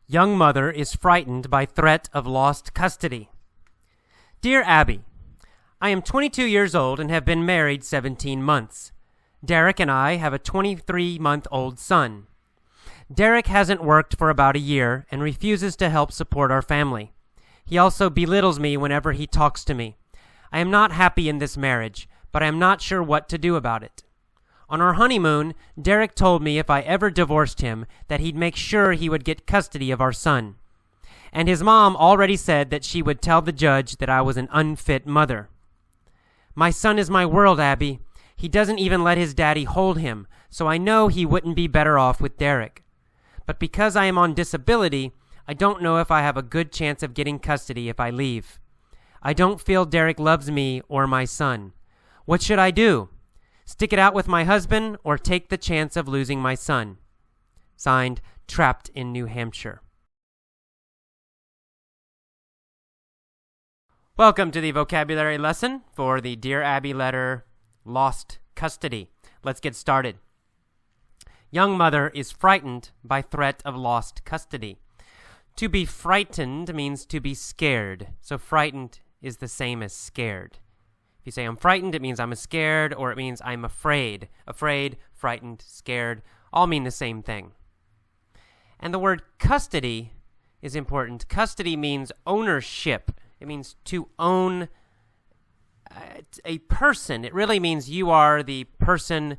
Young mother is frightened by threat of lost custody. Dear Abby, I am 22 years old and have been married 17 months. Derek and I have a 23-month-old son. Derek hasn't worked for about a year and refuses to help support our family. He also belittles me whenever he talks to me. I am not happy in this marriage, but I am not sure what to do about it. On our honeymoon, Derek told me if I ever divorced him, that he'd make sure he would get custody of our son. And his mom already said that she would tell the judge that I was an unfit mother. My son is my world, Abby. He doesn't even let his daddy hold him, so I know he wouldn't be better off with Derek. But because I am on disability, I don't know if I have a good chance of getting custody if I leave. I don't feel Derek loves me or my son. What should I do? Stick it out with my husband or take the chance of losing my son? Signed, Trapped in New Hampshire. Welcome to the vocabulary lesson for the Dear Abby letter, Lost Custody. Let's get started. Young mother is frightened by threat of lost custody. To be frightened means to be scared. So frightened is the same as scared. If you say I'm frightened, it means I'm scared, or it means I'm afraid. Afraid, frightened, scared, all mean the same thing. And the word custody is important. Custody means ownership. It means to own a person. It really means you are the person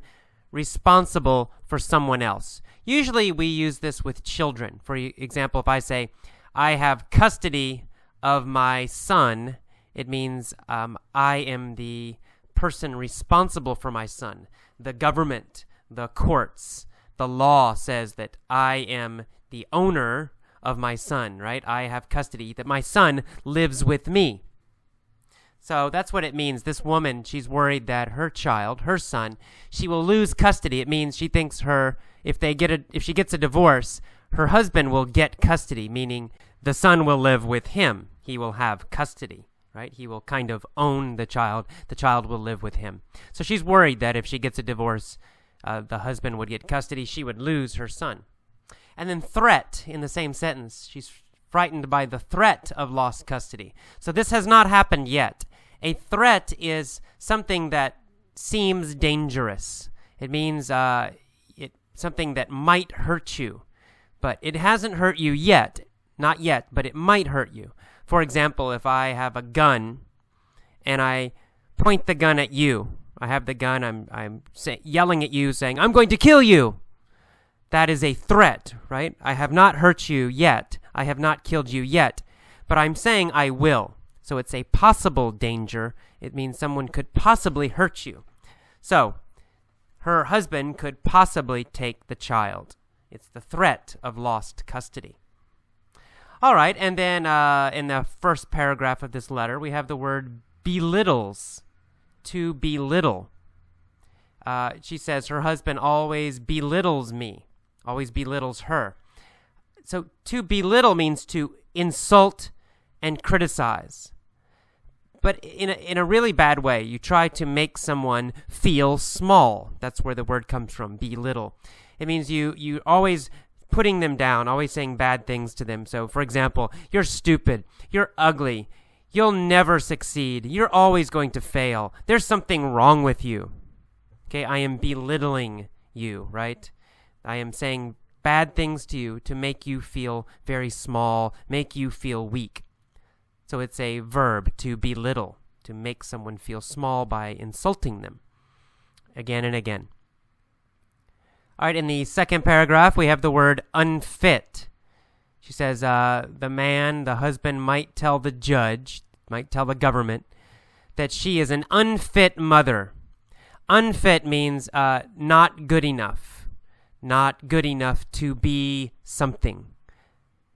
responsible for someone else. Usually we use this with children. For example, if I say, I have custody of my son, it means I am the person responsible for my son. The government, the courts, the law says that I am the owner of my son, right? I have custody, that my son lives with me. So that's what it means. This woman, she's worried that her child, her son, she will lose custody. It means she thinks if she gets a divorce, her husband will get custody, meaning the son will live with him. He will have custody. Right? He will kind of own the child. The child will live with him. So she's worried that if she gets a divorce, the husband would get custody. She would lose her son. And then threat in the same sentence. She's frightened by the threat of lost custody. So this has not happened yet. A threat is something that seems dangerous. It means something that might hurt you. But it hasn't hurt you yet. Not yet, but it might hurt you. For example, if I have a gun and I point the gun at you, I have the gun, I'm yelling at you saying, I'm going to kill you. That is a threat, right? I have not hurt you yet. I have not killed you yet, but I'm saying I will. So it's a possible danger. It means someone could possibly hurt you. So her husband could possibly take the child. It's the threat of lost custody. All right, and then in the first paragraph of this letter, we have the word belittles, to belittle. She says her husband always belittles me, always belittles her. So to belittle means to insult and criticize. But in a really bad way. You try to make someone feel small. That's where the word comes from, belittle. It means you always putting them down, always saying bad things to them. So, for example, you're stupid, you're ugly, you'll never succeed, you're always going to fail, there's something wrong with you. Okay, I am belittling you, right? I am saying bad things to you to make you feel very small, make you feel weak. So it's a verb, to belittle, to make someone feel small by insulting them again and again. All right, in the second paragraph, we have the word unfit. She says the husband might tell the judge, might tell the government, that she is an unfit mother. Unfit means not good enough to be something.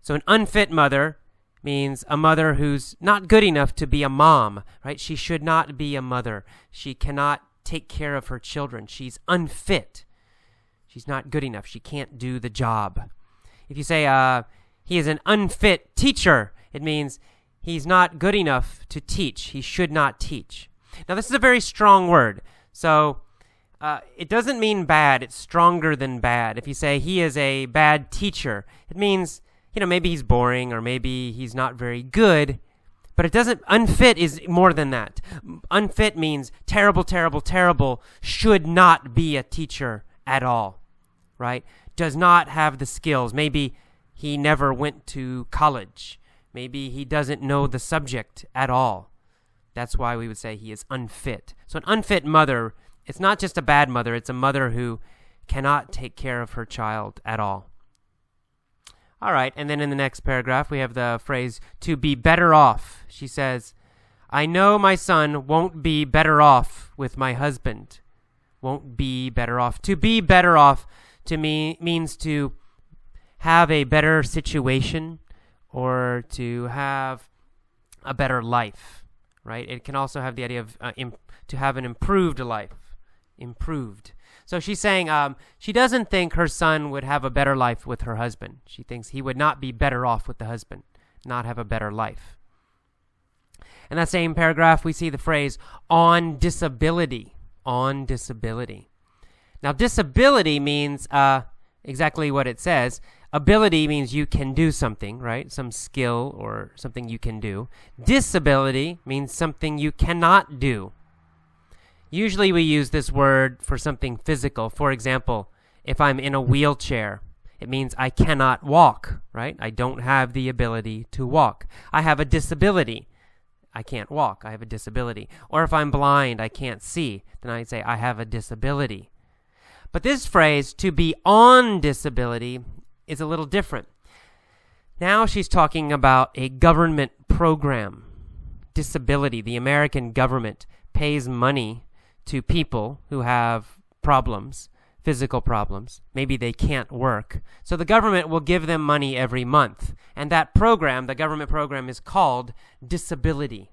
So an unfit mother means a mother who's not good enough to be a mom, right? She should not be a mother. She cannot take care of her children. She's unfit. She's not good enough. She can't do the job. If you say he is an unfit teacher, it means he's not good enough to teach. He should not teach. Now, this is a very strong word. So it doesn't mean bad. It's stronger than bad. If you say he is a bad teacher, it means maybe he's boring or maybe he's not very good, but unfit is more than that. Unfit means terrible, terrible, terrible, should not be a teacher at all, right? Does not have the skills. Maybe he never went to college. Maybe he doesn't know the subject at all. That's why we would say he is unfit. So an unfit mother, it's not just a bad mother, it's a mother who cannot take care of her child at all. All right, and then in the next paragraph, we have the phrase, to be better off. She says, I know my son won't be better off with my husband. Won't be better off. To be better off to me means to have a better situation or to have a better life, right? It can also have the idea of to have an improved life. Improved. So she's saying she doesn't think her son would have a better life with her husband. She thinks he would not be better off with the husband, not have a better life. In that same paragraph, we see the phrase, on disability. On disability. Now, disability means exactly what it says. Ability means you can do something, right? Some skill or something you can do. Disability means something you cannot do. Usually we use this word for something physical. For example, if I'm in a wheelchair, it means I cannot walk, right? I don't have the ability to walk. I have a disability. I can't walk. I have a disability. Or if I'm blind, I can't see, then I'd say I have a disability. But this phrase, to be on disability, is a little different. Now she's talking about a government program. Disability. The American government pays money to people who have problems, physical problems. Maybe they can't work. So the government will give them money every month. And that program, the government program, is called disability.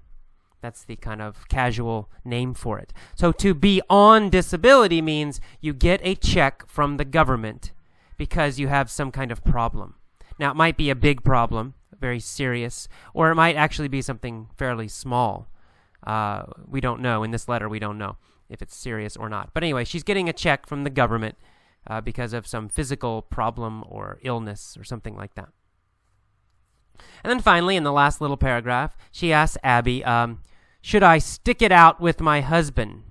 That's the kind of casual name for it. So to be on disability means you get a check from the government because you have some kind of problem. Now, it might be a big problem, very serious, or it might actually be something fairly small. We don't know. In this letter, we don't know if it's serious or not. But anyway, she's getting a check from the government because of some physical problem or illness or something like that. And then finally, in the last little paragraph, she asks Abby, should I stick it out with my husband?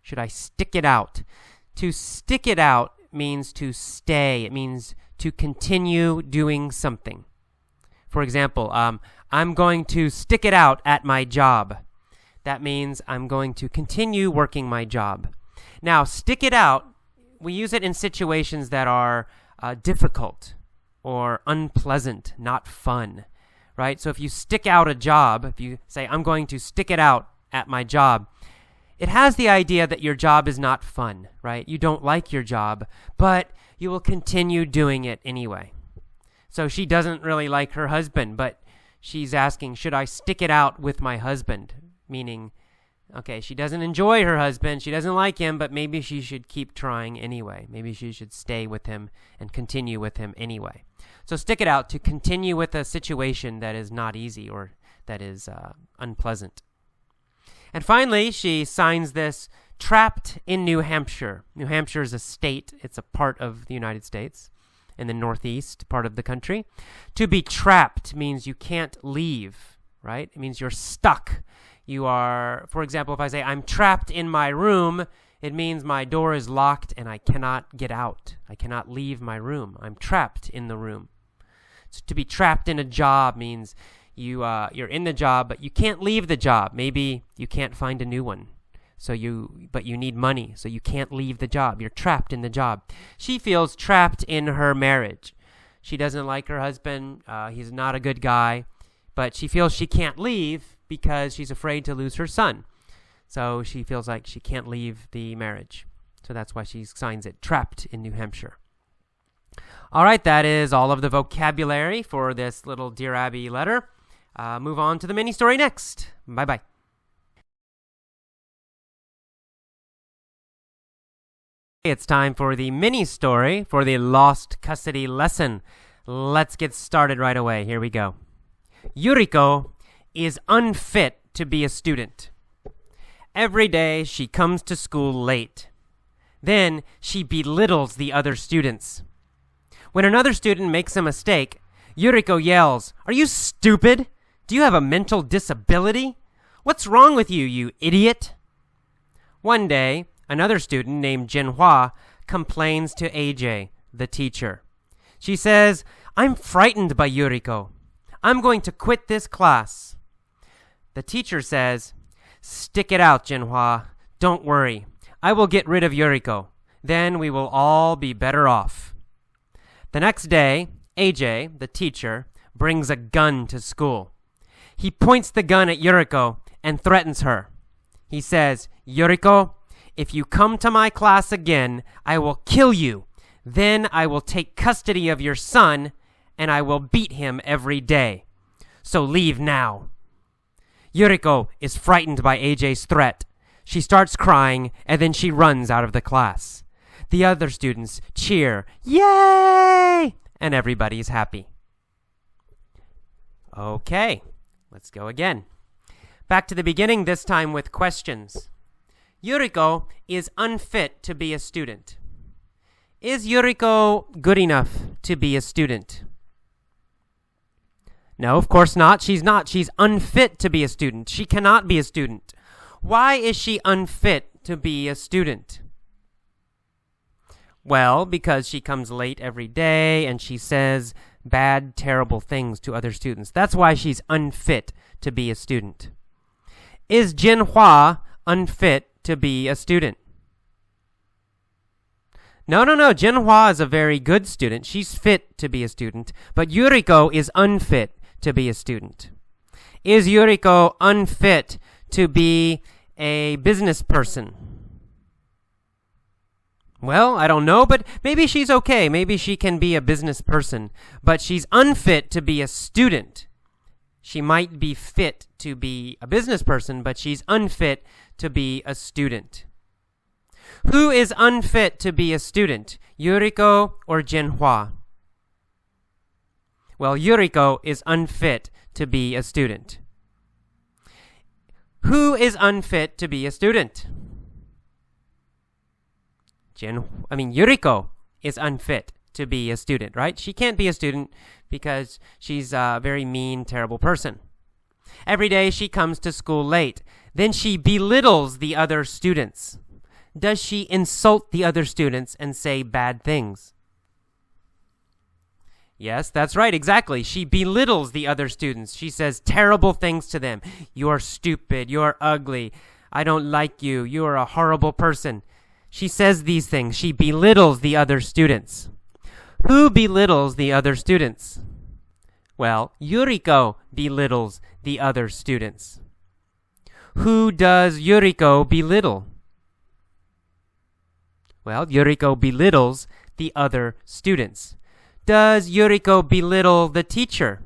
Should I stick it out? To stick it out means to stay. It means to continue doing something. For example, I'm going to stick it out at my job. That means I'm going to continue working my job. Now, stick it out, we use it in situations that are difficult or unpleasant, not fun, right? So if you stick out a job, if you say, I'm going to stick it out at my job, it has the idea that your job is not fun, right? You don't like your job, but you will continue doing it anyway. So she doesn't really like her husband, but she's asking, should I stick it out with my husband? Meaning, okay, she doesn't enjoy her husband, she doesn't like him, but maybe she should keep trying anyway. Maybe she should stay with him and continue with him anyway. So stick it out, to continue with a situation that is not easy or that is unpleasant. And finally, she signs this, trapped in New Hampshire. New Hampshire is a state. It's a part of the United States in the northeast part of the country. To be trapped means you can't leave, right? It means you're stuck. You are, for example, if I say, I'm trapped in my room, it means my door is locked and I cannot get out. I cannot leave my room. I'm trapped in the room. So to be trapped in a job means you're in the job, but you can't leave the job. Maybe you can't find a new one. But you need money, so you can't leave the job. You're trapped in the job. She feels trapped in her marriage. She doesn't like her husband. He's not a good guy, but she feels she can't leave because she's afraid to lose her son. So she feels like she can't leave the marriage. So that's why she signs it, trapped in New Hampshire. All right, that is all of the vocabulary for this little Dear Abby letter. Move on to the mini story next. Bye-bye. It's time for the mini story for the lost custody lesson. Let's get started right away. Here we go. Yuriko is unfit to be a student. Every day she comes to school late. Then she belittles the other students. When another student makes a mistake, Yuriko yells, "Are you stupid? Do you have a mental disability? What's wrong with you, you idiot?" One day, another student named Jinhua complains to AJ, the teacher. She says, "I'm frightened by Yuriko. I'm going to quit this class." The teacher says, "Stick it out, Jinhua. Don't worry. I will get rid of Yuriko. Then we will all be better off." The next day, AJ, the teacher, brings a gun to school. He points the gun at Yuriko and threatens her. He says, "Yuriko, if you come to my class again, I will kill you. Then I will take custody of your son, and I will beat him every day. So leave now." Yuriko is frightened by AJ's threat. She starts crying, and then she runs out of the class. The other students cheer, "Yay!" and everybody is happy. Okay, let's go again. Back to the beginning, this time with questions. Yuriko is unfit to be a student. Is Yuriko good enough to be a student? No, of course not. She's not. She's unfit to be a student. She cannot be a student. Why is she unfit to be a student? Well, because she comes late every day and she says bad, terrible things to other students. That's why she's unfit to be a student. Is Jinhua unfit to be a student? No. Jinhua is a very good student. She's fit to be a student. But Yuriko is unfit to be a student. Is Yuriko unfit to be a business person? Well, I don't know, but maybe she's okay. Maybe she can be a business person. But she's unfit to be a student. She might be fit to be a business person, but she's unfit to be a student. Who is unfit to be a student, Yuriko or Jinhua? Well, Yuriko is unfit to be a student. Who is unfit to be a student? Yuriko is unfit to be a student, right? She can't be a student because she's a very mean, terrible person. Every day she comes to school late. Then she belittles the other students. Does she insult the other students and say bad things? Yes, that's right, exactly. She belittles the other students. She says terrible things to them. "You're stupid. You're ugly. I don't like you. You're a horrible person." She says these things. She belittles the other students. Who belittles the other students? Well, Yuriko belittles the other students. Who does Yuriko belittle? Well, Yuriko belittles the other students. Does Yuriko belittle the teacher?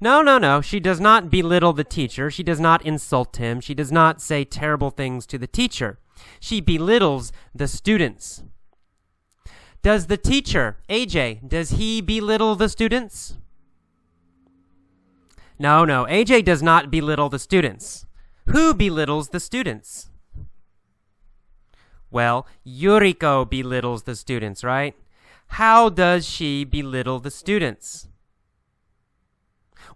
No. She does not belittle the teacher. She does not insult him. She does not say terrible things to the teacher. She belittles the students. Does the teacher, AJ, does he belittle the students? No. AJ does not belittle the students. Who belittles the students? Well, Yuriko belittles the students, right? How does she belittle the students?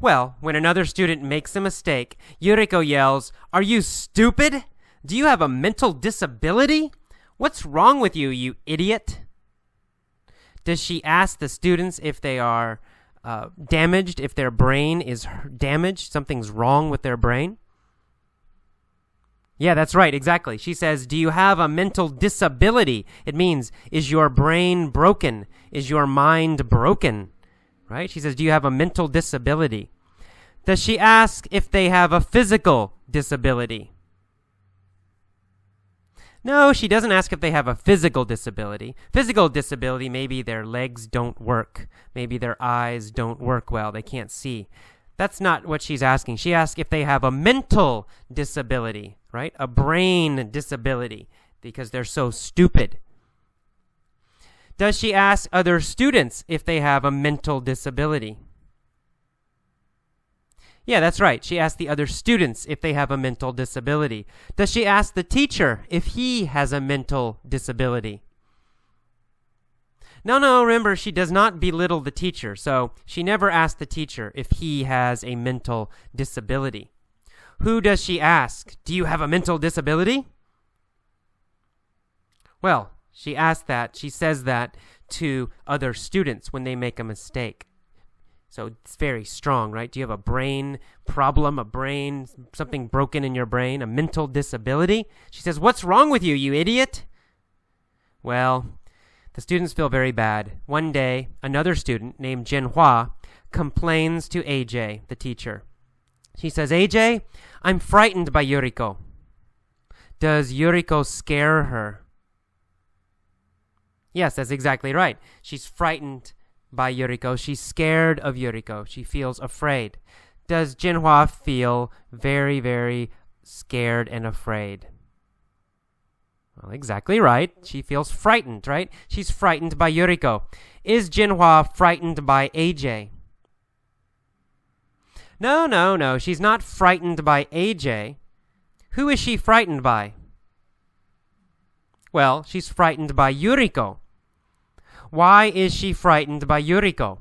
Well, when another student makes a mistake, Yuriko yells, "Are you stupid? Do you have a mental disability? What's wrong with you, you idiot?" Does she ask the students if they are damaged, if their brain is damaged, something's wrong with their brain? Yeah, that's right, exactly. She says, "Do you have a mental disability?" It means, is your brain broken? Is your mind broken? Right? She says, "Do you have a mental disability?" Does she ask if they have a physical disability? No, she doesn't ask if they have a physical disability. Physical disability, maybe their legs don't work. Maybe their eyes don't work well. They can't see. That's not what she's asking. She asks if they have a mental disability, right? A brain disability, because they're so stupid. Does she ask other students if they have a mental disability? Yeah, that's right. She asks the other students if they have a mental disability. Does she ask the teacher if he has a mental disability? No, remember, she does not belittle the teacher, so she never asks the teacher if he has a mental disability. Who does she ask? Do you have a mental disability? Well, she says that to other students when they make a mistake. So it's very strong, right? Do you have a brain problem, something broken in your brain, a mental disability? She says, "What's wrong with you, you idiot?" Well, the students feel very bad. One day, another student named Jinhua complains to AJ, the teacher. She says, "AJ, I'm frightened by Yuriko." Does Yuriko scare her? Yes, that's exactly right. She's frightened by Yuriko. She's scared of Yuriko. She feels afraid. Does Jinhua feel very, very scared and afraid? Well, exactly right. She feels frightened, right? She's frightened by Yuriko. Is Jinhua frightened by AJ? No. She's not frightened by AJ. Who is she frightened by? Well, she's frightened by Yuriko. Why is she frightened by Yuriko?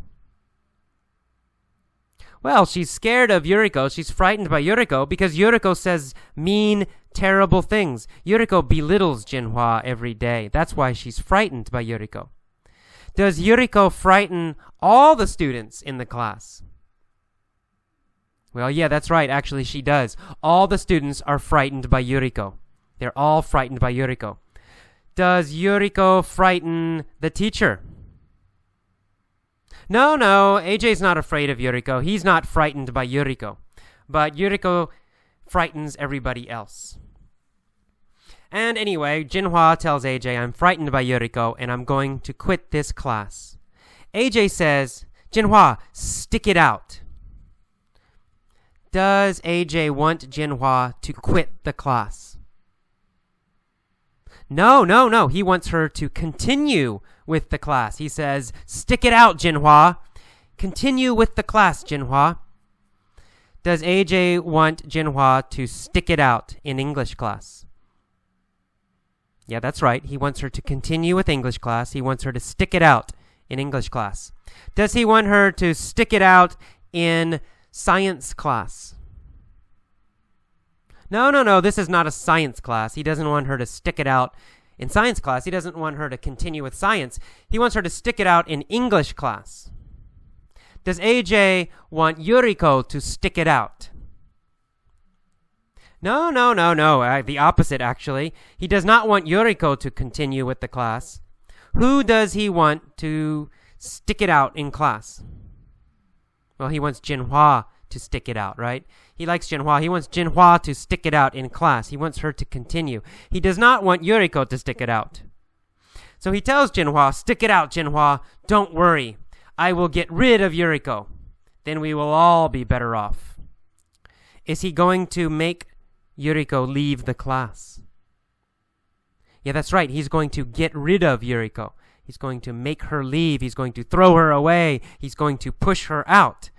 Well, she's scared of Yuriko. She's frightened by Yuriko because Yuriko says mean, terrible things. Yuriko belittles Jinhua every day. That's why she's frightened by Yuriko. Does Yuriko frighten all the students in the class? Well, yeah, that's right. Actually, she does. All the students are frightened by Yuriko. They're all frightened by Yuriko. Does Yuriko frighten the teacher? No, AJ's not afraid of Yuriko. He's not frightened by Yuriko. But Yuriko frightens everybody else. And anyway, Jinhua tells AJ, "I'm frightened by Yuriko and I'm going to quit this class." AJ says, "Jinhua, stick it out." Does AJ want Jinhua to quit the class? No. He wants her to continue with the class. He says, "Stick it out, Jinhua. Continue with the class, Jinhua." Does AJ want Jinhua to stick it out in English class? Yeah, that's right. He wants her to continue with English class. He wants her to stick it out in English class. Does he want her to stick it out in science class? No. This is not a science class. He doesn't want her to stick it out in science class. He doesn't want her to continue with science. He wants her to stick it out in English class. Does AJ want Yuriko to stick it out? No. The opposite, actually. He does not want Yuriko to continue with the class. Who does he want to stick it out in class? Well, he wants Jinhua to stick it out, right? He likes Jinhua. He wants Jinhua to stick it out in class. He wants her to continue. He does not want Yuriko to stick it out. So he tells Jinhua, "Stick it out, Jinhua. Don't worry. I will get rid of Yuriko. Then we will all be better off." Is he going to make Yuriko leave the class? Yeah, that's right. He's going to get rid of Yuriko. He's going to make her leave. He's going to throw her away. He's going to push her out.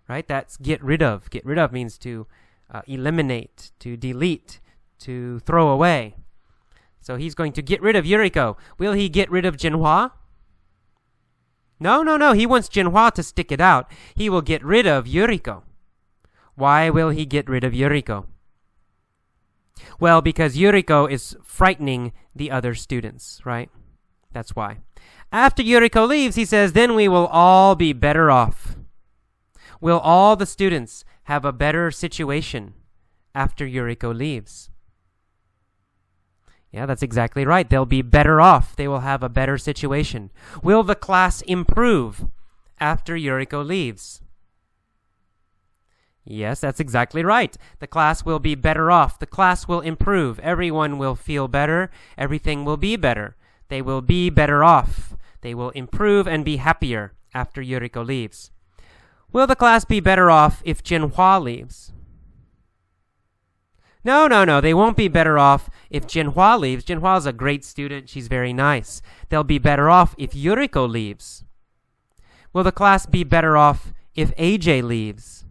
Right? That's get rid of. Get rid of means to eliminate, to delete, to throw away. So he's going to get rid of Yuriko. Will he get rid of Jinhua? No. He wants Jinhua to stick it out. He will get rid of Yuriko. Why will he get rid of Yuriko? Well, because Yuriko is frightening the other students, right? That's why. After Yuriko leaves, he says, "Then we will all be better off." Will all the students have a better situation after Yuriko leaves? Yeah, that's exactly right. They'll be better off. They will have a better situation. Will the class improve after Yuriko leaves? Yes, that's exactly right. The class will be better off. The class will improve. Everyone will feel better. Everything will be better. They will be better off. They will improve and be happier after Yuriko leaves. Will the class be better off if Jinhua leaves? No. They won't be better off if Jinhua leaves. Jinhua's a great student. She's very nice. They'll be better off if Yuriko leaves. Will the class be better off if AJ leaves?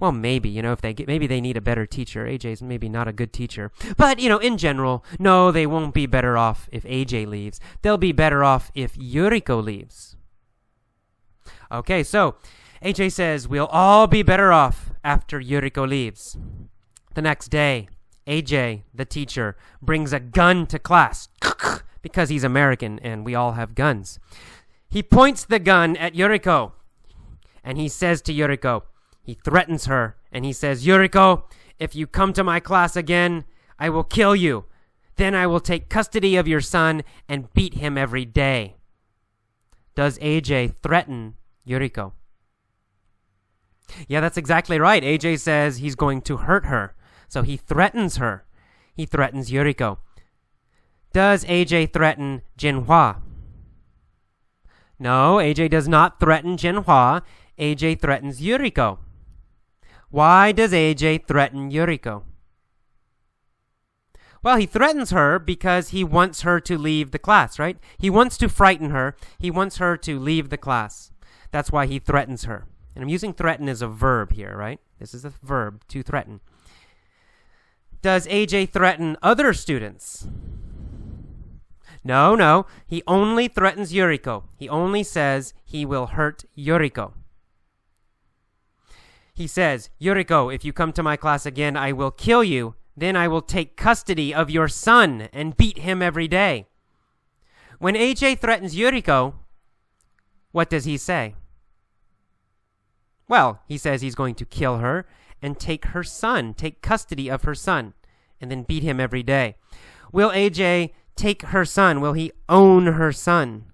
Well, maybe, if maybe they need a better teacher. AJ's maybe not a good teacher. But, in general, no, they won't be better off if AJ leaves. They'll be better off if Yuriko leaves. Okay, so AJ says we'll all be better off after Yuriko leaves. The next day, AJ, the teacher, brings a gun to class because he's American and we all have guns. He points the gun at Yuriko and he says to Yuriko, he threatens her and he says, Yuriko, if you come to my class again, I will kill you. Then I will take custody of your son and beat him every day. Does AJ threaten Yuriko? Yeah, that's exactly right. AJ says he's going to hurt her. So he threatens her. He threatens Yuriko. Does AJ threaten Jinhua? No, AJ does not threaten Jinhua. AJ threatens Yuriko. Why does AJ threaten Yuriko? Well, he threatens her because he wants her to leave the class, right? He wants to frighten her. He wants her to leave the class. That's why he threatens her. And I'm using threaten as a verb here, right? This is a verb, to threaten. Does AJ threaten other students? No. He only threatens Yuriko. He only says he will hurt Yuriko. He says, Yuriko, if you come to my class again, I will kill you. Then I will take custody of your son and beat him every day. When AJ threatens Yuriko, what does he say? Well, he says he's going to kill her and take her son, take custody of her son, and then beat him every day. Will AJ take her son? Will he own her son?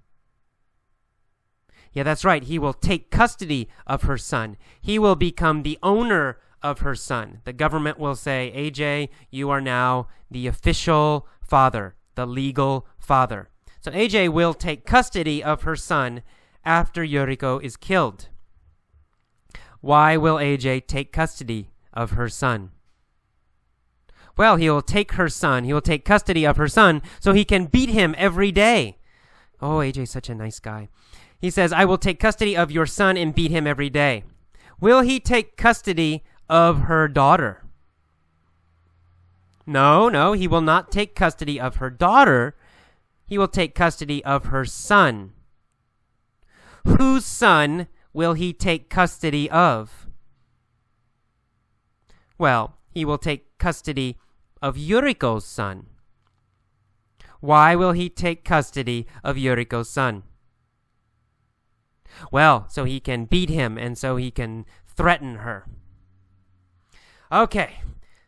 Yeah, that's right. He will take custody of her son. He will become the owner of her son. The government will say, AJ, you are now the official father, the legal father. So AJ will take custody of her son after Yuriko is killed. Why will AJ take custody of her son? Well, he will take her son. He will take custody of her son so he can beat him every day. Oh, AJ's such a nice guy. He says, I will take custody of your son and beat him every day. Will he take custody of her daughter? No, he will not take custody of her daughter. He will take custody of her son. Whose son will he take custody of? Well, he will take custody of Yuriko's son. Why will he take custody of Yuriko's son? Well, so he can beat him and so he can threaten her. Okay,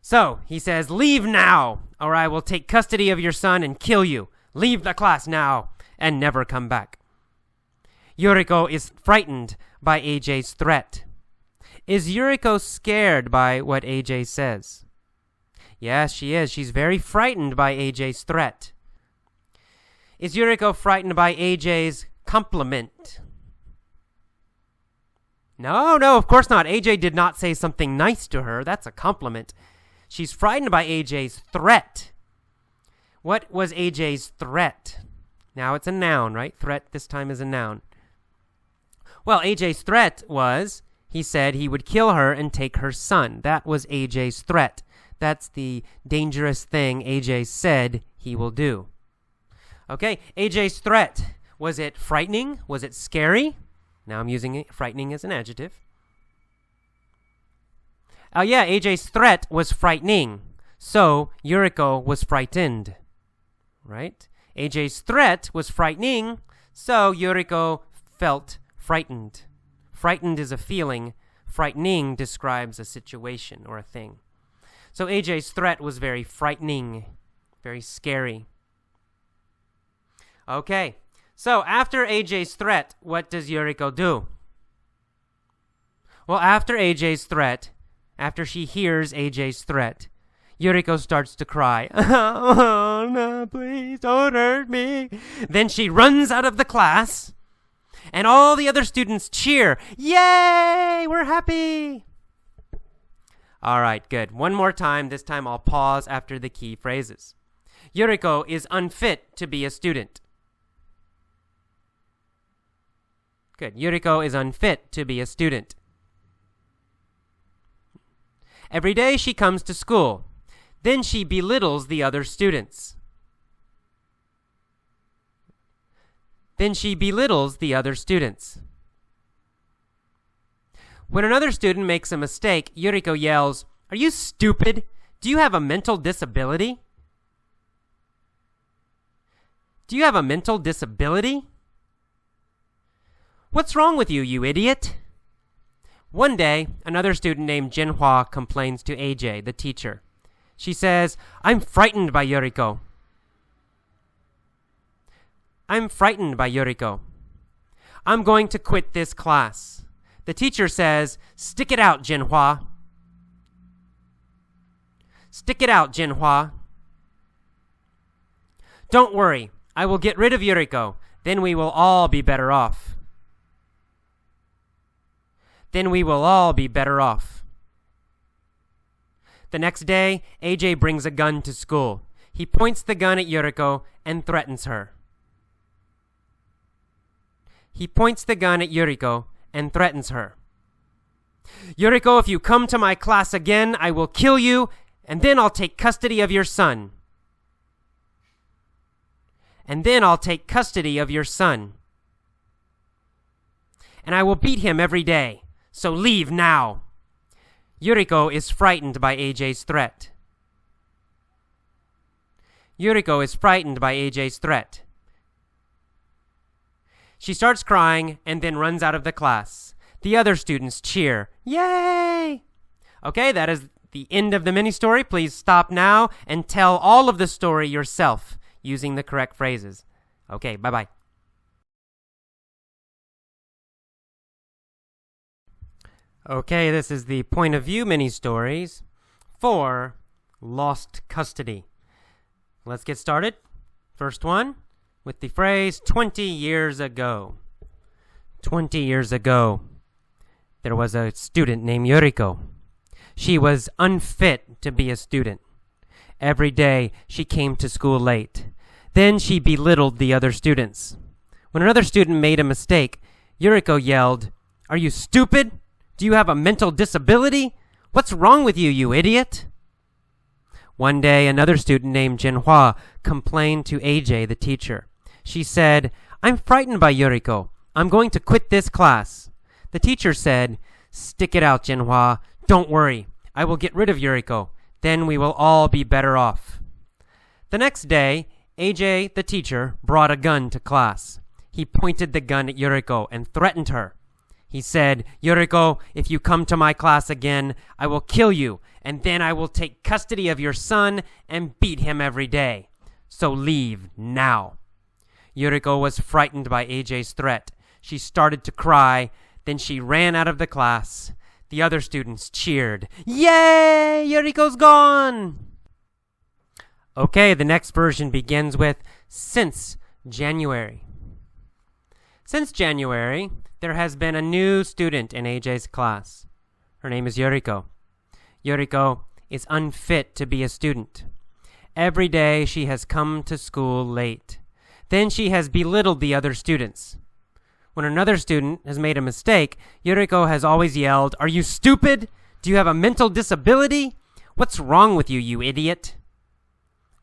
so he says, leave now, or I will take custody of your son and kill you. Leave the class now and never come back. Yuriko is frightened by AJ's threat. Is Yuriko scared by what AJ says? Yes, she is. She's very frightened by AJ's threat. Is Yuriko frightened by AJ's compliment? No, of course not. AJ did not say something nice to her. That's a compliment. She's frightened by AJ's threat. What was AJ's threat? Now it's a noun, right? Threat this time is a noun. Well, AJ's threat was, he said he would kill her and take her son. That was AJ's threat. That's the dangerous thing AJ said he will do. Okay, AJ's threat. Was it frightening? Was it scary? Now I'm using frightening as an adjective. Yeah, AJ's threat was frightening. So Yuriko was frightened. Right? AJ's threat was frightening. So Yuriko felt frightened. Frightened is a feeling. Frightening describes a situation or a thing. So AJ's threat was very frightening. Very scary. Okay. So after AJ's threat, what does Yuriko do? Well, after AJ's threat, after she hears AJ's threat, Yuriko starts to cry. Oh, no, please don't hurt me. Then she runs out of the class, and all the other students cheer. Yay, we're happy. All right, good. One more time. This time I'll pause after the key phrases. Yuriko is unfit to be a student. Good. Yuriko is unfit to be a student. Every day she comes to school. Then she belittles the other students. Then she belittles the other students. When another student makes a mistake, Yuriko yells, "Are you stupid? Do you have a mental disability? Do you have a mental disability? What's wrong with you, you idiot?" One day, another student named Jinhua complains to AJ, the teacher. She says, "I'm frightened by Yuriko. I'm frightened by Yuriko. I'm going to quit this class." The teacher says, "Stick it out, Jinhua. Stick it out, Jinhua. Don't worry, I will get rid of Yuriko. Then we will all be better off. Then we will all be better off." The next day, AJ brings a gun to school. He points the gun at Yuriko and threatens her. He points the gun at Yuriko and threatens her. "Yuriko, if you come to my class again, I will kill you, and then I'll take custody of your son. And then I'll take custody of your son. And I will beat him every day, so leave now." Yuriko is frightened by AJ's threat. Yuriko is frightened by AJ's threat. She starts crying and then runs out of the class. The other students cheer. Yay! Okay, that is the end of the mini-story. Please stop now and tell all of the story yourself using the correct phrases. Okay, bye-bye. Okay, this is the point of view mini-stories for lost custody. Let's get started. First one with the phrase 20 years ago. 20 years ago, there was a student named Yuriko. She was unfit to be a student. Every day she came to school late. Then she belittled the other students. When another student made a mistake, Yuriko yelled, "Are you stupid? Do you have a mental disability? What's wrong with you, you idiot?" One day, another student named Jinhua complained to AJ, the teacher. She said, "I'm frightened by Yuriko. I'm going to quit this class." The teacher said, "Stick it out, Jinhua. Don't worry. I will get rid of Yuriko. Then we will all be better off." The next day, AJ, the teacher, brought a gun to class. He pointed the gun at Yuriko and threatened her. He said, "Yuriko, if you come to my class again, I will kill you, and then I will take custody of your son and beat him every day. So leave now." Yuriko was frightened by AJ's threat. She started to cry. Then she ran out of the class. The other students cheered. Yay! Yuriko's gone! Okay, the next version begins with since January. Since January, there has been a new student in AJ's class. Her name is Yuriko. Yuriko is unfit to be a student. Every day she has come to school late. Then she has belittled the other students. When another student has made a mistake, Yuriko has always yelled, "Are you stupid? Do you have a mental disability? What's wrong with you, you idiot?"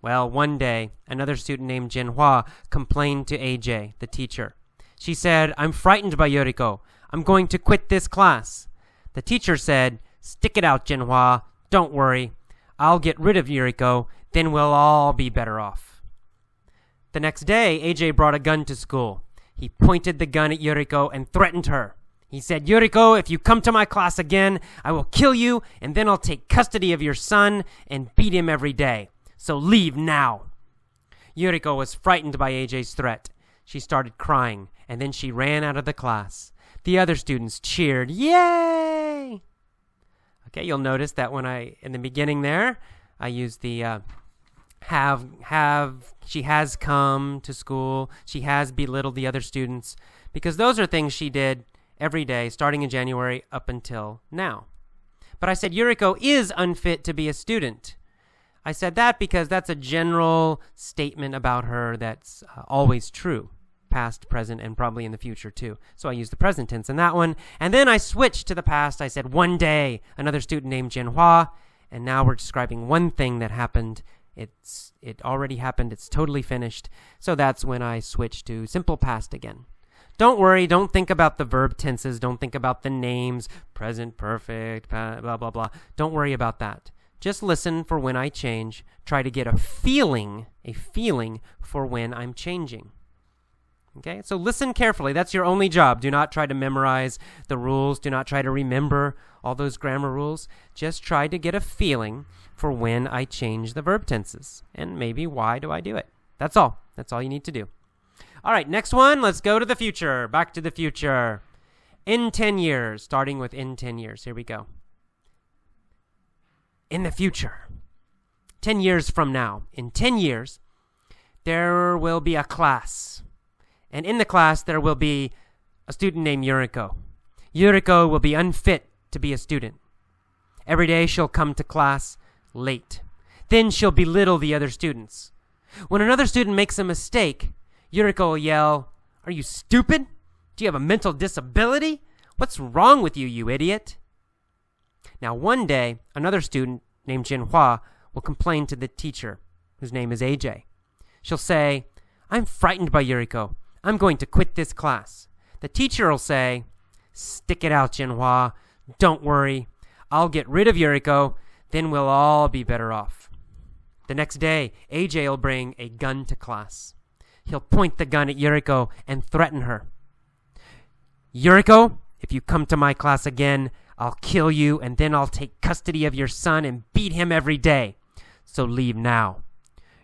Well, one day, another student named Jinhua complained to AJ, the teacher. She said, "I'm frightened by Yuriko. I'm going to quit this class." The teacher said, "Stick it out, Jinhua. Don't worry. I'll get rid of Yuriko. Then we'll all be better off." The next day, AJ brought a gun to school. He pointed the gun at Yuriko and threatened her. He said, "Yuriko, if you come to my class again, I will kill you, and then I'll take custody of your son and beat him every day. So leave now." Yuriko was frightened by AJ's threat. She started crying, and then she ran out of the class. The other students cheered. Yay! Okay, you'll notice that in the beginning there, I used the have, she has come to school, she has belittled the other students, because those are things she did every day, starting in January up until now. But I said Yuriko is unfit to be a student. I said that because that's a general statement about her that's always true, past, present, and probably in the future too. So I used the present tense in that one. And then I switched to the past. I said, one day, another student named Jianhua. And now we're describing one thing that happened. It already happened. It's totally finished. So that's when I switched to simple past again. Don't worry. Don't think about the verb tenses. Don't think about the names, present, perfect, blah, blah, blah. Don't worry about that. Just listen for when I change. Try to get a feeling for when I'm changing. Okay, so listen carefully. That's your only job. Do not try to memorize the rules. Do not try to remember all those grammar rules. Just try to get a feeling for when I change the verb tenses. And maybe why do I do it? That's all. That's all you need to do. All right, next one. Let's go to the future. Back to the future. In 10 years, starting with in 10 years. Here we go. In the future, 10 years from now, in 10 years, there will be a class. And in the class, there will be a student named Yuriko. Yuriko will be unfit to be a student. Every day she'll come to class late. Then she'll belittle the other students. When another student makes a mistake, Yuriko will yell, "Are you stupid? Do you have a mental disability? What's wrong with you, you idiot?" Now, one day, another student named Jinhua will complain to the teacher, whose name is AJ. She'll say, "I'm frightened by Yuriko. I'm going to quit this class." The teacher will say, "Stick it out, Jinhua. Don't worry. I'll get rid of Yuriko. Then we'll all be better off." The next day, AJ will bring a gun to class. He'll point the gun at Yuriko and threaten her. "Yuriko, if you come to my class again, I'll kill you, and then I'll take custody of your son and beat him every day. So leave now."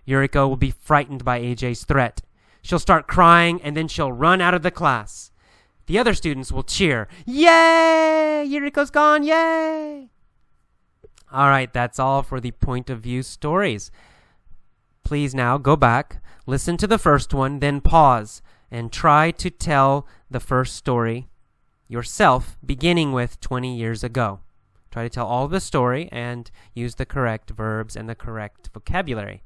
Yuriko will be frightened by AJ's threat. She'll start crying, and then she'll run out of the class. The other students will cheer, "Yay! Yuriko's gone, yay!" All right, that's all for the point of view stories. Please now go back, listen to the first one, then pause, and try to tell the first story yourself, beginning with 20 years ago. Try to tell all the story and use the correct verbs and the correct vocabulary.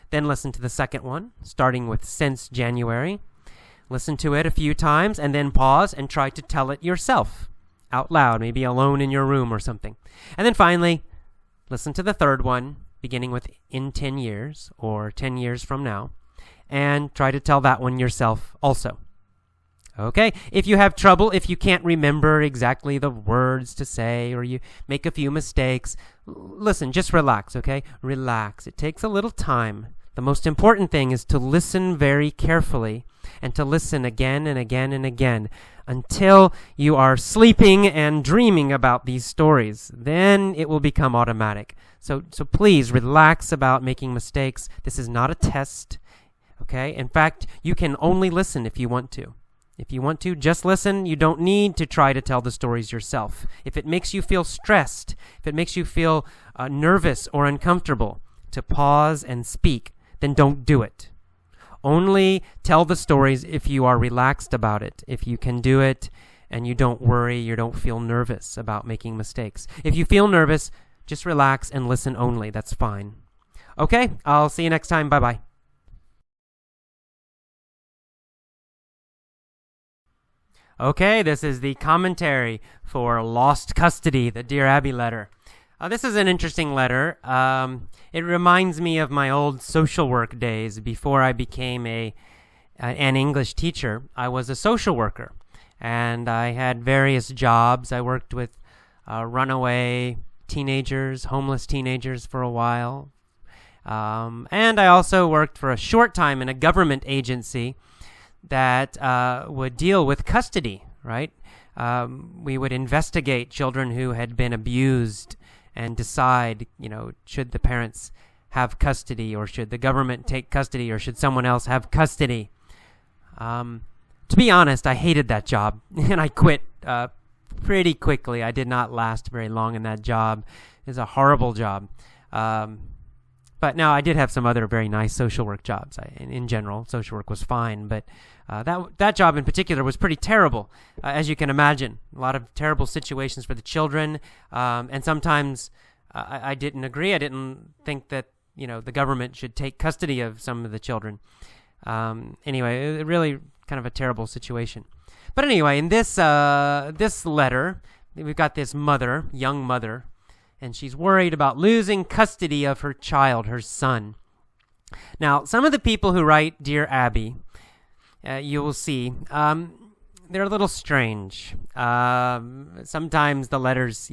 Then listen to the second one, starting with since January. Listen to it a few times and then pause and try to tell it yourself out loud, maybe alone in your room or something. And then finally, listen to the third one, beginning with in 10 years or 10 years from now, and try to tell that one yourself also. Okay, if you have trouble, if you can't remember exactly the words to say or you make a few mistakes, listen, just relax, okay? Relax. It takes a little time. The most important thing is to listen very carefully and to listen again and again and again until you are sleeping and dreaming about these stories. Then it will become automatic. So please relax about making mistakes. This is not a test, okay? In fact, you can only listen if you want to. If you want to, just listen. You don't need to try to tell the stories yourself. If it makes you feel stressed, if it makes you feel nervous or uncomfortable to pause and speak, then don't do it. Only tell the stories if you are relaxed about it, if you can do it and you don't worry, you don't feel nervous about making mistakes. If you feel nervous, just relax and listen only. That's fine. Okay, I'll see you next time. Bye-bye. Okay, this is the commentary for Lost Custody, the Dear Abby letter. This is an interesting letter. It reminds me of my old social work days before I became an English teacher. I was a social worker, and I had various jobs. I worked with runaway teenagers, homeless teenagers for a while. And I also worked for a short time in a government agency that would deal with custody, right? We would investigate children who had been abused and decide, should the parents have custody or should the government take custody or should someone else have custody. To be honest, I hated that job and I quit pretty quickly. I did not last very long in that job. It was a horrible job. But now I did have some other very nice social work jobs. In general, social work was fine, but that job in particular was pretty terrible, as you can imagine. A lot of terrible situations for the children, and sometimes I didn't agree. I didn't think that the government should take custody of some of the children. Anyway, it really kind of a terrible situation. But anyway, in this letter, we've got this mother, young mother, and she's worried about losing custody of her child, her son. Now, some of the people who write Dear Abby, you will see, they're a little strange. Sometimes the letters,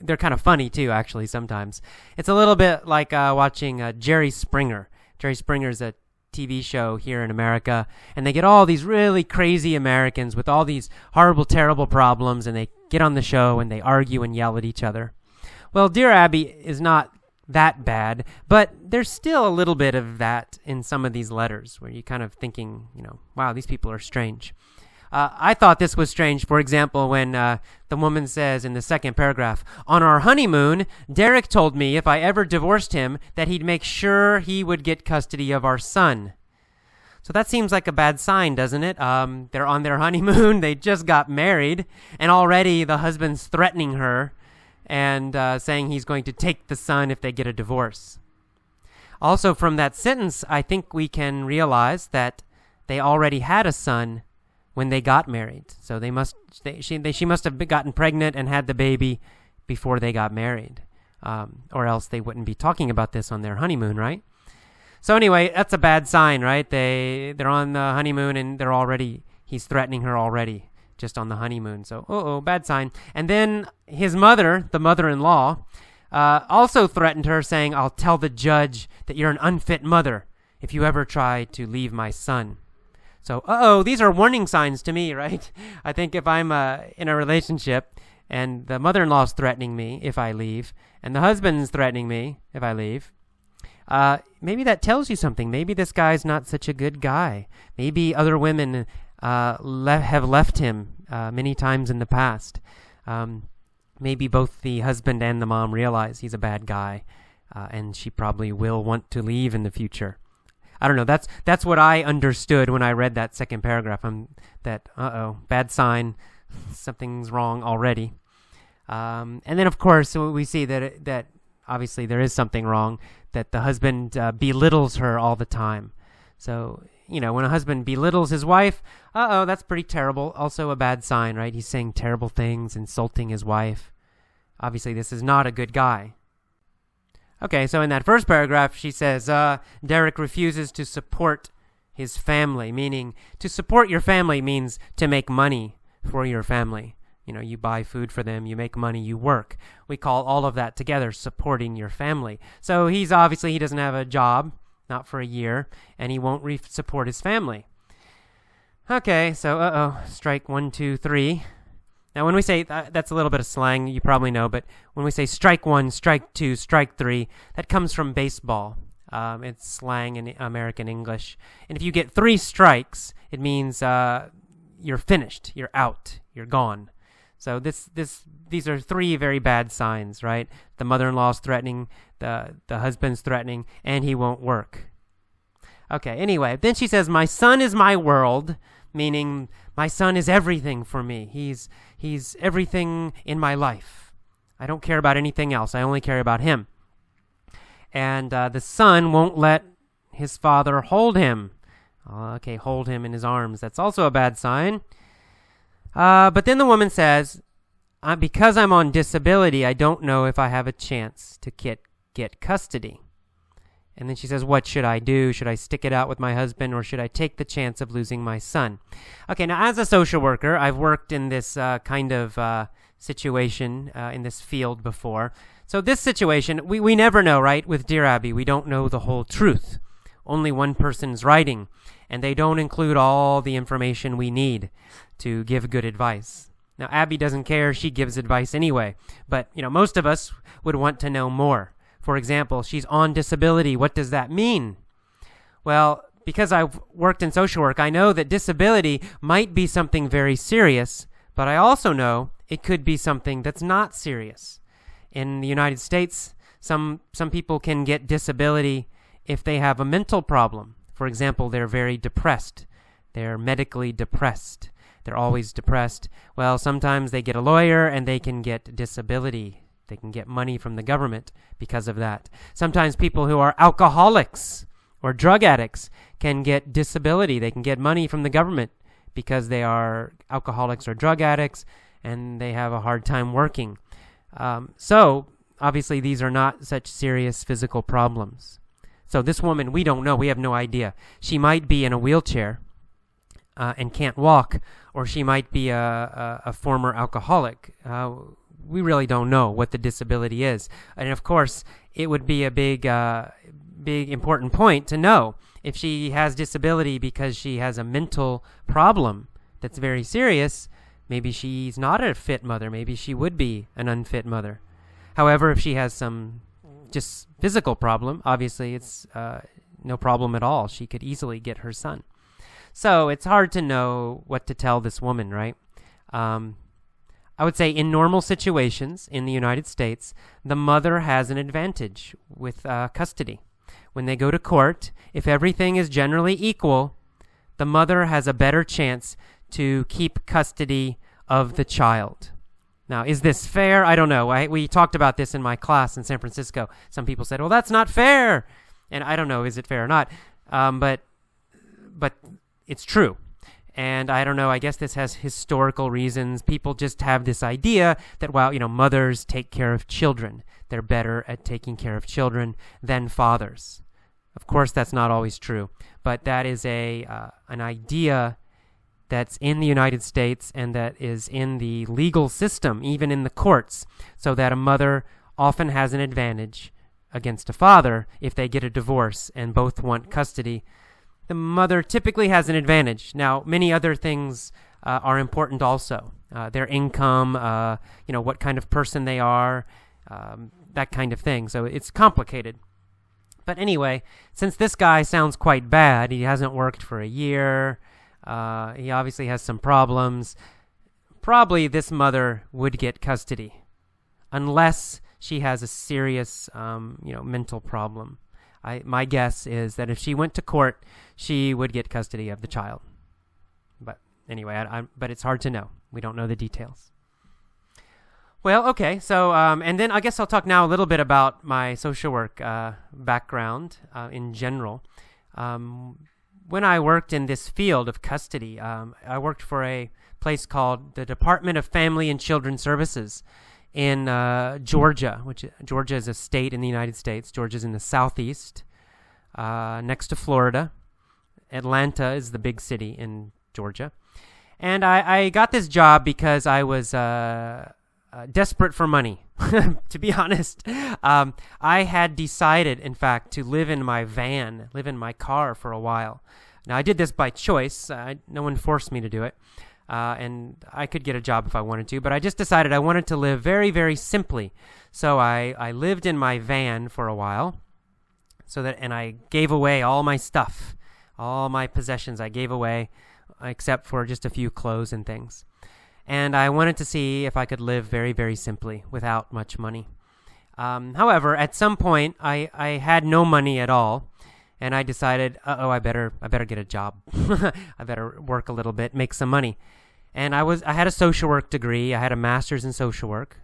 they're kind of funny too, actually, sometimes. It's a little bit like watching Jerry Springer. Jerry Springer's a TV show here in America, and they get all these really crazy Americans with all these horrible, terrible problems, and they get on the show and they argue and yell at each other. Well, Dear Abby is not that bad, but there's still a little bit of that in some of these letters where you're kind of thinking, wow, these people are strange. I thought this was strange, for example, when the woman says in the second paragraph, on our honeymoon, Derek told me if I ever divorced him that he'd make sure he would get custody of our son. So that seems like a bad sign, doesn't it? They're on their honeymoon, they just got married, and already the husband's threatening her and saying he's going to take the son if they get a divorce. Also, from that sentence, I think we can realize that they already had a son when they got married. So she must have gotten pregnant and had the baby before they got married. Or else they wouldn't be talking about this on their honeymoon, right? So anyway, that's a bad sign, right? They're on the honeymoon and he's threatening her already just on the honeymoon. So, bad sign. And then his mother, the mother-in-law, also threatened her saying, I'll tell the judge that you're an unfit mother if you ever try to leave my son. So, these are warning signs to me, right? I think if I'm in a relationship and the mother-in-law's threatening me if I leave and the husband's threatening me if I leave, maybe that tells you something. Maybe this guy's not such a good guy. Maybe other women have left him many times in the past. Maybe both the husband and the mom realize he's a bad guy, and she probably will want to leave in the future. I don't know. That's what I understood when I read that second paragraph. Bad sign. Something's wrong already. And then, of course, we see that obviously there is something wrong, that the husband belittles her all the time. So, when a husband belittles his wife, that's pretty terrible. Also a bad sign, right? He's saying terrible things, insulting his wife. Obviously, this is not a good guy. Okay, so in that first paragraph, she says, Derek refuses to support his family, meaning to support your family means to make money for your family. You buy food for them, you make money, you work. We call all of that together supporting your family. So he doesn't have a job, not for a year, and he won't support his family. Okay, so strike 1, 2, 3. Now, when we say, that's a little bit of slang, you probably know, but when we say strike 1, strike 2, strike 3, that comes from baseball. It's slang in American English. And if you get 3 strikes, it means you're finished, you're out, you're gone. So these are 3 very bad signs, right? The mother-in-law's threatening, the husband's threatening, and he won't work. Okay, anyway, then she says, my son is my world, meaning my son is everything for me. He's everything in my life. I don't care about anything else. I only care about him. And the son won't let his father hold him. Hold him in his arms. That's also a bad sign. But then the woman says, because I'm on disability, I don't know if I have a chance to get custody. And then she says, what should I do? Should I stick it out with my husband, or should I take the chance of losing my son? Okay, now as a social worker, I've worked in this kind of situation in this field before. So this situation, we never know, right? With Dear Abby, we don't know the whole truth. Only one person's writing, and they don't include all the information we need to give good advice. Now, Abby doesn't care. She gives advice anyway. But, most of us would want to know more. For example, she's on disability. What does that mean? Well, because I've worked in social work, I know that disability might be something very serious, but I also know it could be something that's not serious. In the United States, some people can get disability if they have a mental problem. For example, they're very depressed. They're medically depressed. They're always depressed. Well, sometimes they get a lawyer and they can get disability. They can get money from the government because of that. Sometimes people who are alcoholics or drug addicts can get disability. They can get money from the government because they are alcoholics or drug addicts and they have a hard time working. So obviously these are not such serious physical problems. So this woman, we don't know. We have no idea. She might be in a wheelchair and can't walk, or she might be a former alcoholic. We really don't know what the disability is. And of course, it would be a big important point to know if she has disability because she has a mental problem that's very serious. Maybe she's not a fit mother. Maybe she would be an unfit mother. However, if she has some just physical problem, obviously it's no problem at all. She could easily get her son. So it's hard to know what to tell this woman, right? I would say in normal situations in the United States, the mother has an advantage with custody. When they go to court, if everything is generally equal, the mother has a better chance to keep custody of the child. Now, is this fair? I don't know. We talked about this in my class in San Francisco. Some people said, well, that's not fair. And I don't know, is it fair or not? But it's true. And I don't know, I guess this has historical reasons. People just have this idea that, well, mothers take care of children. They're better at taking care of children than fathers. Of course, that's not always true. But that is an idea that's in the United States and that is in the legal system, even in the courts, so that a mother often has an advantage against a father if they get a divorce and both want custody. The mother typically has an advantage. Now, many other things are important also. Their income, what kind of person they are, that kind of thing. So it's complicated. But anyway, since this guy sounds quite bad, he hasn't worked for a year, he obviously has some problems, probably this mother would get custody, unless she has a serious, mental problem. My guess is that if she went to court, she would get custody of the child. But anyway, but it's hard to know. We don't know the details. Well, okay, so, and then I guess I'll talk now a little bit about my social work background in general. When I worked in this field of custody, I worked for a place called the Department of Family and Children Services in Georgia, which Georgia is a state in the United States. Georgia's in the southeast, next to Florida. Atlanta is the big city in Georgia. And I got this job because I was desperate for money, to be honest. I had decided, in fact, to live in my car for a while. Now, I did this by choice. No one forced me to do it. And I could get a job if I wanted to, but I just decided I wanted to live very, very simply. So I lived in my van for a while, and I gave away all my stuff, all my possessions I gave away, except for just a few clothes and things. And I wanted to see if I could live very, very simply without much money. However, at some point, I had no money at all. And I decided, I better get a job. I better work a little bit, make some money. And I had a social work degree. I had a master's in social work.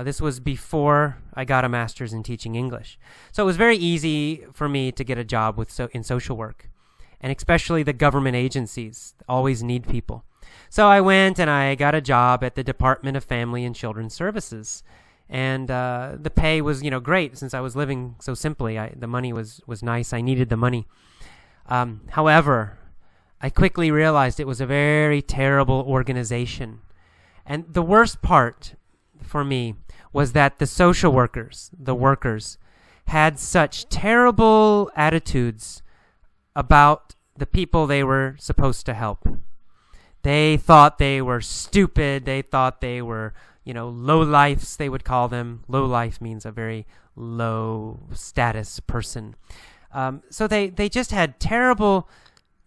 This was before I got a master's in teaching English. So it was very easy for me to get a job in social work. And especially the government agencies always need people. So I went and I got a job at the Department of Family and Children Services. And the pay was, great since I was living so simply. The money was nice. I needed the money. However, I quickly realized it was a very terrible organization. And the worst part for me was that the social workers, the workers, had such terrible attitudes about the people they were supposed to help. They thought they were stupid. They thought they were low-lifes, they would call them. Low-life means a very low-status person. So they just had terrible,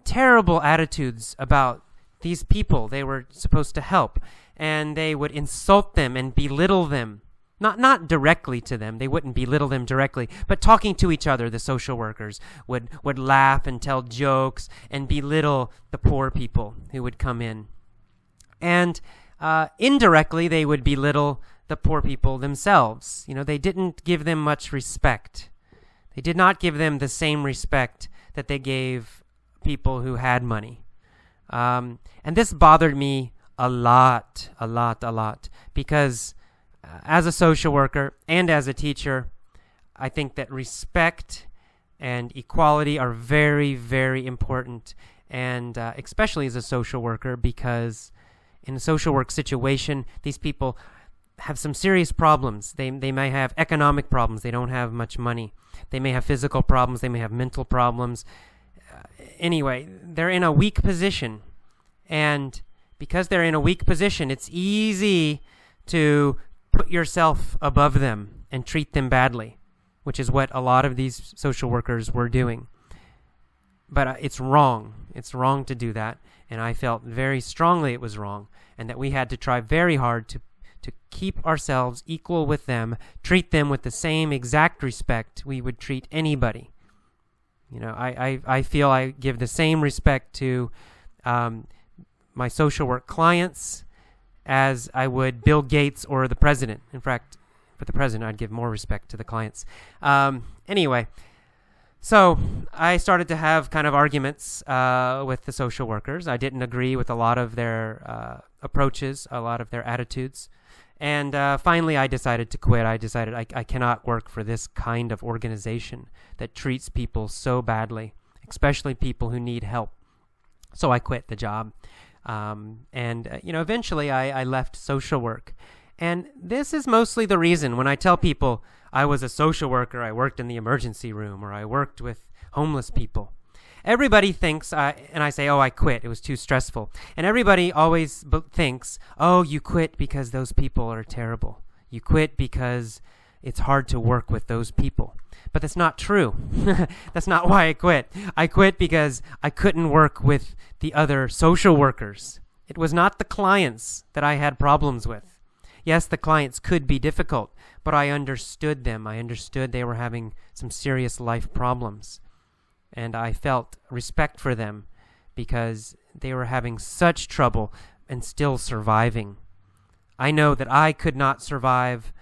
terrible attitudes about these people they were supposed to help. And they would insult them and belittle them. Not directly to them. They wouldn't belittle them directly. But talking to each other, the social workers would laugh and tell jokes and belittle the poor people who would come in. And indirectly, they would belittle the poor people themselves. They didn't give them much respect. They did not give them the same respect that they gave people who had money. And this bothered me a lot, because as a social worker and as a teacher, I think that respect and equality are very, very important, and especially as a social worker, because in a social work situation, these people have some serious problems. They may have economic problems. They don't have much money. They may have physical problems. They may have mental problems. Anyway, they're in a weak position, and because they're in a weak position, it's easy to put yourself above them and treat them badly, which is what a lot of these social workers were doing. But it's wrong. It's wrong to do that, and I felt very strongly it was wrong, and that we had to try very hard to keep ourselves equal with them, treat them with the same exact respect we would treat anybody. You know, I feel I give the same respect to my social work clients as I would Bill Gates or the president. In fact, for the president, I'd give more respect to the clients. Anyway, so I started to have kind of arguments with the social workers. I didn't agree with a lot of their approaches, a lot of their attitudes. And finally, I decided to quit. I decided I cannot work for this kind of organization that treats people so badly, especially people who need help. So I quit the job. Eventually I left social work. And this is mostly the reason when I tell people I was a social worker, I worked in the emergency room, or I worked with homeless people. Everybody thinks, and I say, oh, I quit. It was too stressful. And everybody always thinks, oh, you quit because those people are terrible. You quit because it's hard to work with those people. But that's not true. That's not why I quit. I quit because I couldn't work with the other social workers. It was not the clients that I had problems with. Yes, the clients could be difficult, but I understood them. I understood they were having some serious life problems. And I felt respect for them because they were having such trouble and still surviving. I know that I could not survive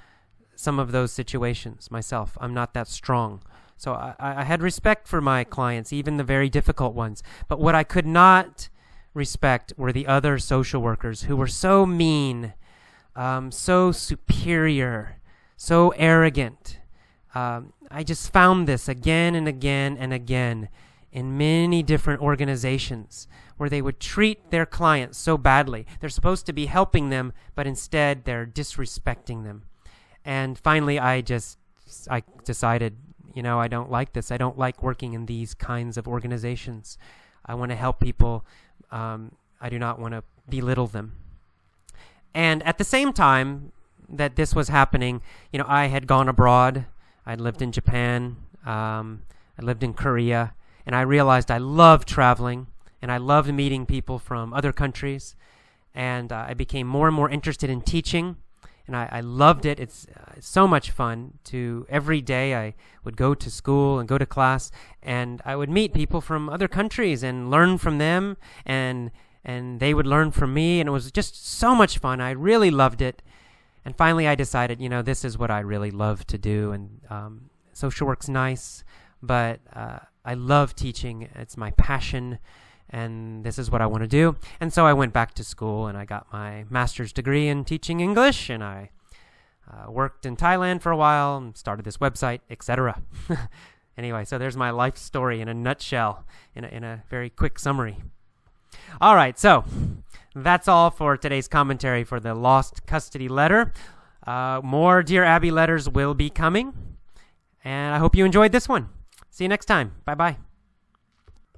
some of those situations myself. I'm not that strong. So I had respect for my clients, even the very difficult ones. But what I could not respect were the other social workers who were so mean, so superior, so arrogant. I just found this again and again and again in many different organizations where they would treat their clients so badly. They're supposed to be helping them, but instead they're disrespecting them. And finally, I decided, I don't like this. I don't like working in these kinds of organizations. I want to help people. I do not want to belittle them. And at the same time that this was happening, I had gone abroad. I'd lived in Japan. I lived in Korea. And I realized I loved traveling. And I loved meeting people from other countries. And I became more and more interested in teaching. And I loved it. It's so much fun. Every day I would go to school and go to class. And I would meet people from other countries and learn from them. And they would learn from me. And it was just so much fun. I really loved it. And finally, I decided, this is what I really love to do. And social work's nice, but I love teaching. It's my passion, and this is what I want to do. And so I went back to school, and I got my master's degree in teaching English, and I worked in Thailand for a while and started this website, etc. Anyway, so there's my life story in a nutshell, in a very quick summary. All right, so that's all for today's commentary for the lost custody letter. More Dear Abby letters will be coming, and I hope you enjoyed this one. See you next time. Bye-bye.